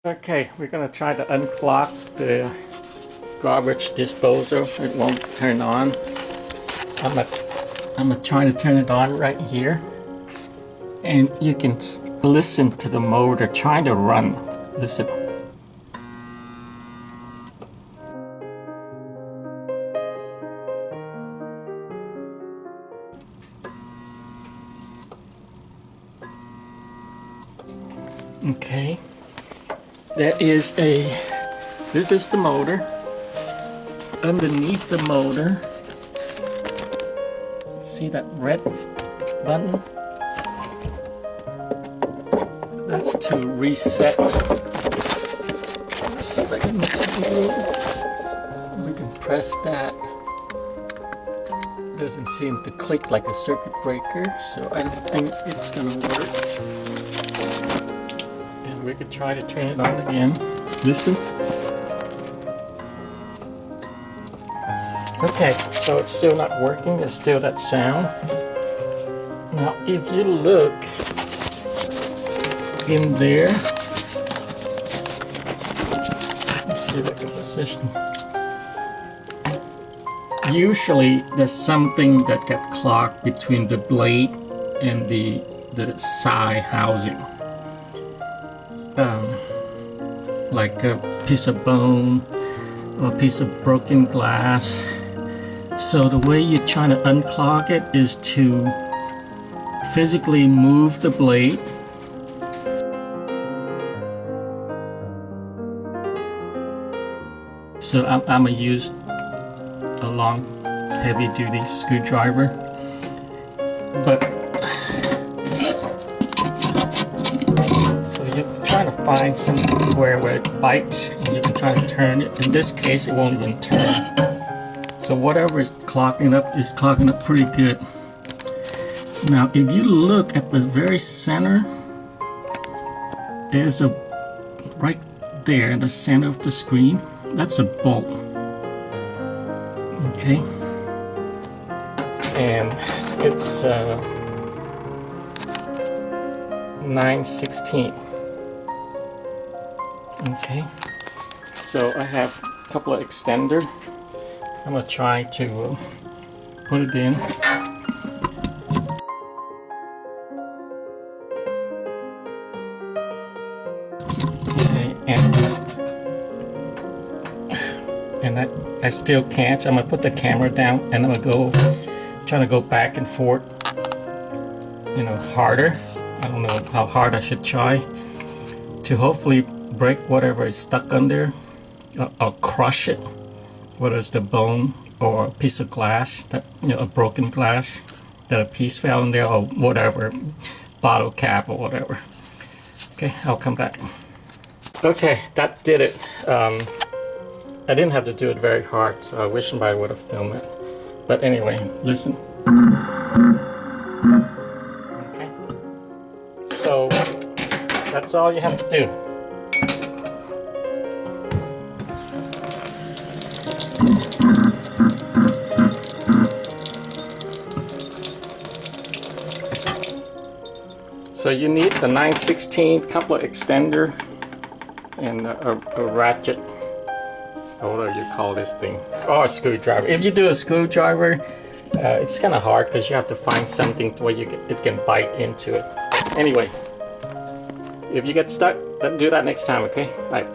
Okay, we're gonna try to unclog the garbage disposal. It won't turn on. I'm gonna try to turn it on right here, and you can listen to the motor trying to run. Listen. Okay. This is the motor. Underneath the motor, see that red button? That's to reset. Let's see if I can make some room. We can press that. Doesn't seem to click like a circuit breaker, so I don't think it's gonna work. We could try to turn it on again. Listen. Okay, so it's still not working. It's still that sound. Now, if you look in there, let's see if I can position. Usually, there's something that got clogged between the blade and the side housing. Like a piece of bone or a piece of broken glass. So the way you're trying to unclog it is to physically move the blade. So I'm gonna use a long heavy-duty screwdriver, but you're trying to find somewhere where it bites, and you can try to turn it. In this case, it won't even turn. So whatever is clogging up pretty good. Now, if you look at the very center, there's a right there in the center of the screen. That's a bolt. Okay, and it's 9/16. Okay, so I have a couple of extender. I'm gonna try to put it in. Okay, and I still can't. So I'm gonna put the camera down, and I'm gonna trying to go back and forth. Harder. I don't know how hard I should try to hopefully break whatever is stuck on there, or crush it, whether it's the bone or a piece of glass, that a broken glass that a piece fell in there, or whatever, bottle cap or whatever. Okay, I'll come back. Okay, that did it. I didn't have to do it very hard, so I wish somebody would have filmed it. But anyway, listen. Okay, so that's all you have to do. So you need the 9/16, couple of extender, and a ratchet, or whatever you call this thing, or a screwdriver. If you do a screwdriver, it's kind of hard because you have to find something to where it can bite into it. Anyway, if you get stuck, do that next time, okay? Bye.